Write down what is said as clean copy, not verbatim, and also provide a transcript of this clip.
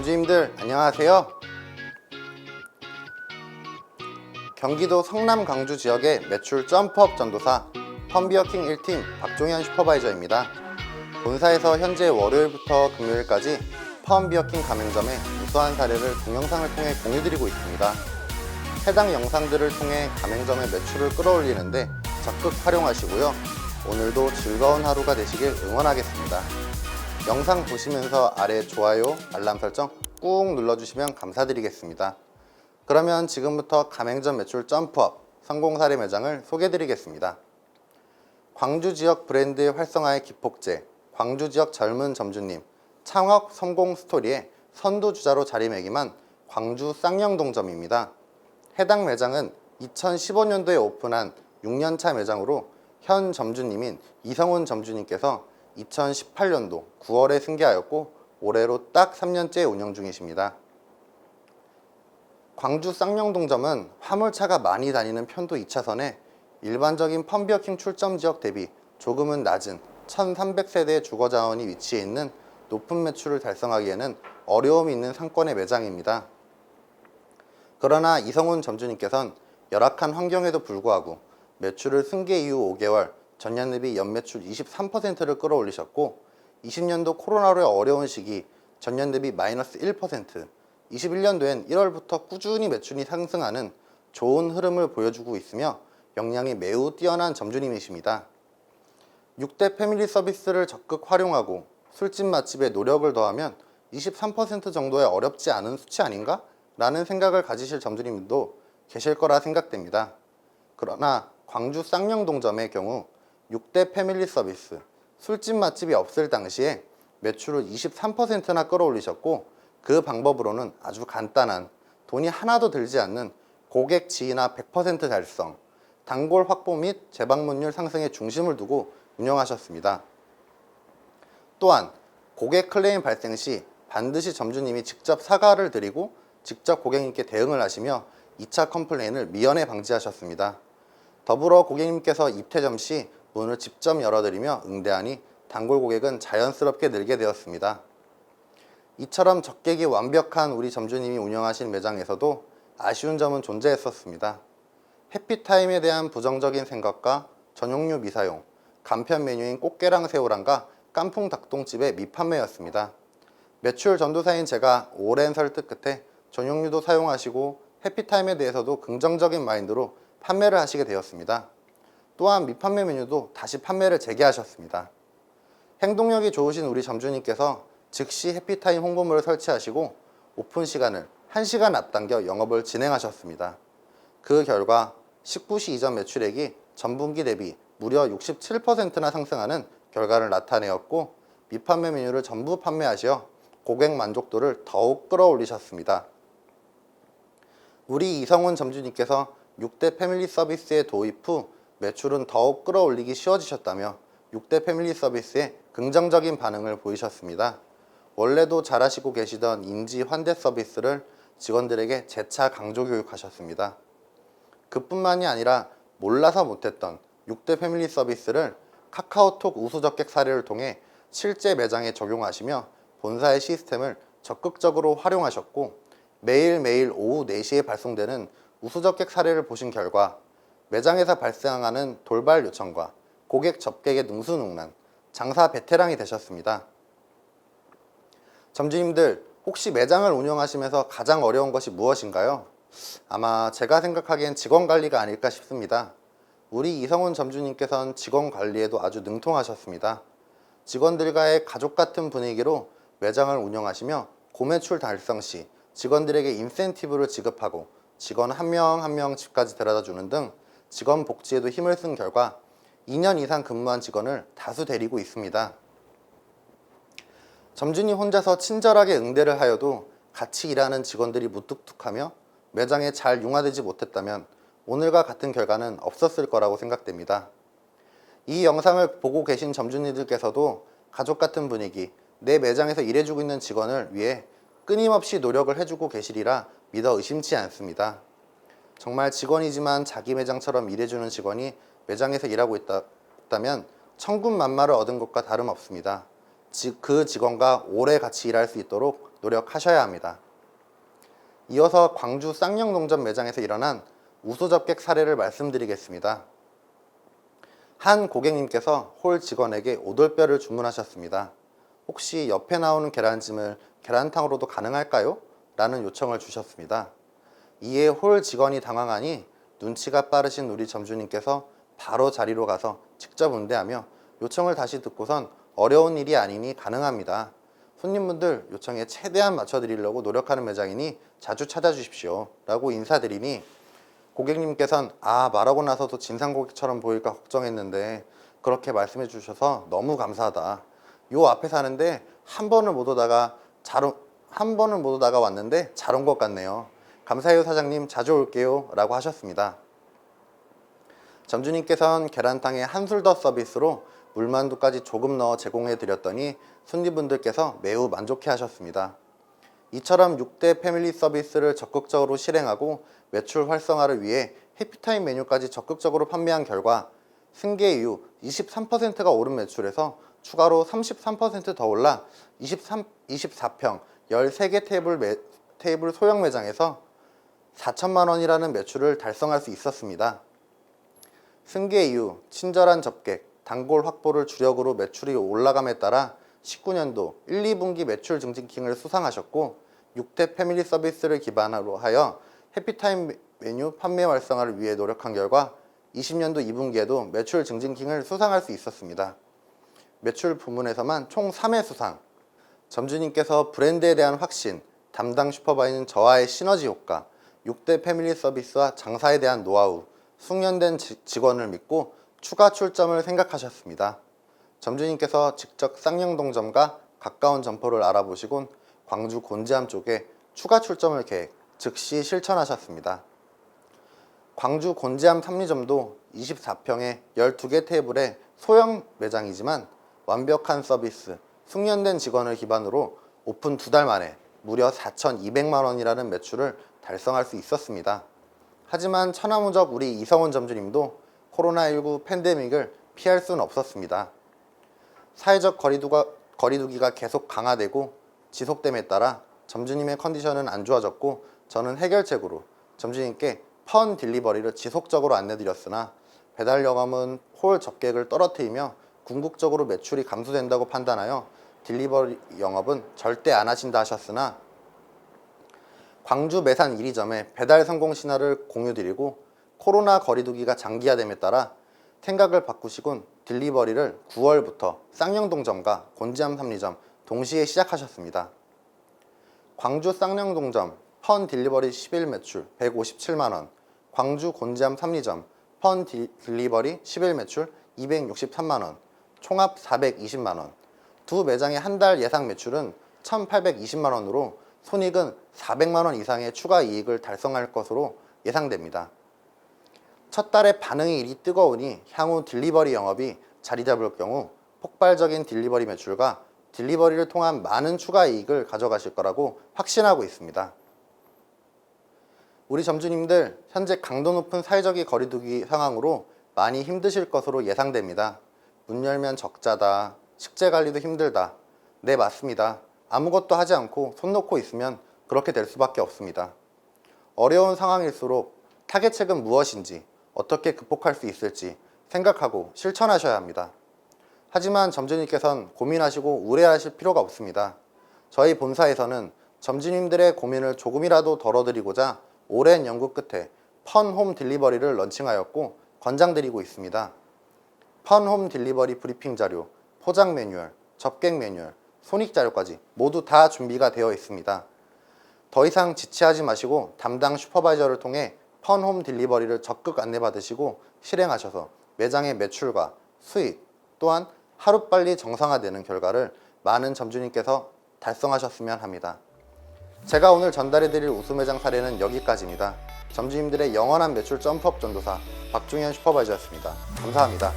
점주님들 안녕하세요. 경기도 성남 광주 지역의 매출 점프업 전도사 펌비어킹 1팀 박종현 슈퍼바이저입니다. 본사에서 현재 월요일부터 금요일까지 펌비어킹 가맹점의 우수한 사례를 동영상을 통해 공유드리고 있습니다. 해당 영상들을 통해 가맹점의 매출을 끌어올리는데 적극 활용하시고요. 오늘도 즐거운 하루가 되시길 응원하겠습니다. 영상 보시면서 아래 좋아요, 알람 설정 꾹 눌러주시면 감사드리겠습니다. 그러면 지금부터 가맹점 매출 점프업 성공 사례 매장을 소개해드리겠습니다. 광주 지역 브랜드의 활성화의 기폭제, 광주 지역 젊은 점주님, 창업 성공 스토리의 선두주자로 자리매김한 광주 쌍영동점입니다. 해당 매장은 2015년도에 오픈한 6년차 매장으로 현 점주님인 이성훈 점주님께서 2018년도 9월에 승계하였고 올해로 딱 3년째 운영 중이십니다. 광주 쌍영동점은 화물차가 많이 다니는 편도 2차선에 일반적인 펌비어킹 출점 지역 대비 조금은 낮은 1300세대의 주거자원이 위치해 있는 높은 매출을 달성하기에는 어려움이 있는 상권의 매장입니다. 그러나 이성훈 점주님께서는 열악한 환경에도 불구하고 매출을 승계 이후 5개월 전년 대비 연매출 23%를 끌어올리셨고 20년도 코로나로의 어려운 시기 전년 대비 마이너스 1%, 21년도엔 1월부터 꾸준히 매출이 상승하는 좋은 흐름을 보여주고 있으며 역량이 매우 뛰어난 점주님이십니다. 6대 패밀리 서비스를 적극 활용하고 술집 맛집에 노력을 더하면 23% 정도의 어렵지 않은 수치 아닌가? 라는 생각을 가지실 점주님도 계실 거라 생각됩니다. 그러나 광주 쌍영동점의 경우 6대 패밀리 서비스, 술집 맛집이 없을 당시에 매출을 23%나 끌어올리셨고 그 방법으로는 아주 간단한 돈이 하나도 들지 않는 고객 지인화 100% 달성, 단골 확보 및 재방문율 상승에 중심을 두고 운영하셨습니다. 또한 고객 클레임 발생 시 반드시 점주님이 직접 사과를 드리고 직접 고객님께 대응을 하시며 2차 컴플레인을 미연에 방지하셨습니다. 더불어 고객님께서 입퇴점 시 문을 직접 열어드리며 응대하니 단골 고객은 자연스럽게 늘게 되었습니다. 이처럼 적객이 완벽한 우리 점주님이 운영하신 매장에서도 아쉬운 점은 존재했었습니다. 해피타임에 대한 부정적인 생각과 전용류 미사용, 간편 메뉴인 꽃게랑 새우랑과 깐풍 닭똥집의 미판매였습니다. 매출 전도사인 제가 오랜 설득 끝에 전용류도 사용하시고 해피타임에 대해서도 긍정적인 마인드로 판매를 하시게 되었습니다. 또한 미판매 메뉴도 다시 판매를 재개하셨습니다. 행동력이 좋으신 우리 점주님께서 즉시 해피타임 홍보물을 설치하시고 오픈 시간을 1시간 앞당겨 영업을 진행하셨습니다. 그 결과 19시 이전 매출액이 전분기 대비 무려 67%나 상승하는 결과를 나타내었고 미판매 메뉴를 전부 판매하시어 고객 만족도를 더욱 끌어올리셨습니다. 우리 이성훈 점주님께서 6대 패밀리 서비스의 도입 후 매출은 더욱 끌어올리기 쉬워지셨다며 6대 패밀리 서비스에 긍정적인 반응을 보이셨습니다. 원래도 잘하시고 계시던 인지 환대 서비스를 직원들에게 재차 강조 교육하셨습니다. 그뿐만이 아니라 몰라서 못했던 6대 패밀리 서비스를 카카오톡 우수적객 사례를 통해 실제 매장에 적용하시며 본사의 시스템을 적극적으로 활용하셨고 매일매일 오후 4시에 발송되는 우수적객 사례를 보신 결과 매장에서 발생하는 돌발 요청과 고객 접객의 능수능란, 장사 베테랑이 되셨습니다. 점주님들 혹시 매장을 운영하시면서 가장 어려운 것이 무엇인가요? 아마 제가 생각하기엔 직원 관리가 아닐까 싶습니다. 우리 이성훈 점주님께서는 직원 관리에도 아주 능통하셨습니다. 직원들과의 가족 같은 분위기로 매장을 운영하시며 고매출 달성 시 직원들에게 인센티브를 지급하고 직원 한 명 한 명 집까지 데려다 주는 등 직원 복지에도 힘을 쓴 결과 2년 이상 근무한 직원을 다수 데리고 있습니다. 점주님 혼자서 친절하게 응대를 하여도 같이 일하는 직원들이 무뚝뚝하며 매장에 잘 융화되지 못했다면 오늘과 같은 결과는 없었을 거라고 생각됩니다. 이 영상을 보고 계신 점주님들께서도 가족 같은 분위기, 내 매장에서 일해주고 있는 직원을 위해 끊임없이 노력을 해주고 계시리라 믿어 의심치 않습니다. 정말 직원이지만 자기 매장처럼 일해주는 직원이 매장에서 일하고 있다면 천군만마를 얻은 것과 다름없습니다. 그 직원과 오래 같이 일할 수 있도록 노력하셔야 합니다. 이어서 광주 쌍용동점 매장에서 일어난 우수접객 사례를 말씀드리겠습니다. 한 고객님께서 홀 직원에게 오돌뼈를 주문하셨습니다. 혹시 옆에 나오는 계란찜을 계란탕으로도 가능할까요? 라는 요청을 주셨습니다. 이에 홀 직원이 당황하니 눈치가 빠르신 우리 점주님께서 바로 자리로 가서 직접 응대하며 요청을 다시 듣고선 어려운 일이 아니니 가능합니다. 손님분들 요청에 최대한 맞춰드리려고 노력하는 매장이니 자주 찾아주십시오 라고 인사드리니 고객님께서는 말하고 나서도 진상고객처럼 보일까 걱정했는데 그렇게 말씀해 주셔서 너무 감사하다. 요 앞에 사는데 한 번을 못 오다가 왔는데 잘 온 것 같네요. 감사해요 사장님, 자주 올게요 라고 하셨습니다. 점주님께서는 계란탕에 한술 더 서비스로 물만두까지 조금 넣어 제공해 드렸더니 손님분들께서 매우 만족해 하셨습니다. 이처럼 6대 패밀리 서비스를 적극적으로 실행하고 매출 활성화를 위해 해피타임 메뉴까지 적극적으로 판매한 결과 승계 이후 23%가 오른 매출에서 추가로 33% 더 올라 24평 13개 테이블 소형 매장에서 4천만 원이라는 매출을 달성할 수 있었습니다. 승계 이후 친절한 접객, 단골 확보를 주력으로 매출이 올라감에 따라 19년도 1, 2분기 매출 증진킹을 수상하셨고 6대 패밀리 서비스를 기반으로 하여 해피타임 메뉴 판매 활성화를 위해 노력한 결과 20년도 2분기에도 매출 증진킹을 수상할 수 있었습니다. 매출 부문에서만 총 3회 수상, 점주님께서 브랜드에 대한 확신, 담당 슈퍼바이저는 저와의 시너지 효과, 6대 패밀리 서비스와 장사에 대한 노하우, 숙련된 직원을 믿고 추가 출점을 생각하셨습니다. 점주님께서 직접 쌍용동점과 가까운 점포를 알아보시곤 광주 곤지암 쪽에 추가 출점을 계획, 즉시 실천하셨습니다. 광주 곤지암 삼리점도 24평에 12개 테이블의 소형 매장이지만 완벽한 서비스, 숙련된 직원을 기반으로 오픈 2달 만에 무려 4,200만 원이라는 매출을 달성할 수 있었습니다. 하지만 천하무적 우리 이성원 점주님도 코로나19 팬데믹을 피할 수는 없었습니다. 사회적 거리두기가 계속 강화되고 지속됨에 따라 점주님의 컨디션은 안 좋아졌고 저는 해결책으로 점주님께 펀 딜리버리를 지속적으로 안내드렸으나 배달 영업은 홀 접객을 떨어뜨리며 궁극적으로 매출이 감소된다고 판단하여 딜리버리 영업은 절대 안 하신다 하셨으나 광주 매산 1위점에 배달 성공 신화를 공유드리고 코로나 거리두기가 장기화됨에 따라 생각을 바꾸시곤 딜리버리를 9월부터 쌍용동점과 곤지암 삼리점 동시에 시작하셨습니다. 광주 쌍용동점 펀 딜리버리 10일 매출 157만원, 광주 곤지암 삼리점 펀 딜리버리 10일 매출 263만원, 총합 420만원, 두 매장의 한 달 예상 매출은 1,820만원으로 손익은 400만원 이상의 추가 이익을 달성할 것으로 예상됩니다. 첫 달에 반응이 이리 뜨거우니 향후 딜리버리 영업이 자리 잡을 경우 폭발적인 딜리버리 매출과 딜리버리를 통한 많은 추가 이익을 가져가실 거라고 확신하고 있습니다. 우리 점주님들 현재 강도 높은 사회적 거리두기 상황으로 많이 힘드실 것으로 예상됩니다. 문 열면 적자다, 식재 관리도 힘들다. 네, 맞습니다. 아무것도 하지 않고 손 놓고 있으면 그렇게 될 수밖에 없습니다. 어려운 상황일수록 타겟책은 무엇인지, 어떻게 극복할 수 있을지 생각하고 실천하셔야 합니다. 하지만 점주님께서는 고민하시고 우려하실 필요가 없습니다. 저희 본사에서는 점주님들의 고민을 조금이라도 덜어드리고자 오랜 연구 끝에 펀홈 딜리버리를 런칭하였고 권장드리고 있습니다. 펀홈 딜리버리 브리핑 자료, 포장 매뉴얼, 접객 매뉴얼, 손익 자료까지 모두 다 준비가 되어 있습니다. 더 이상 지체하지 마시고 담당 슈퍼바이저를 통해 펀홈 딜리버리를 적극 안내받으시고 실행하셔서 매장의 매출과 수익 또한 하루빨리 정상화되는 결과를 많은 점주님께서 달성하셨으면 합니다. 제가 오늘 전달해드릴 우수매장 사례는 여기까지입니다. 점주님들의 영원한 매출 점프업 전도사 박중현 슈퍼바이저였습니다. 감사합니다.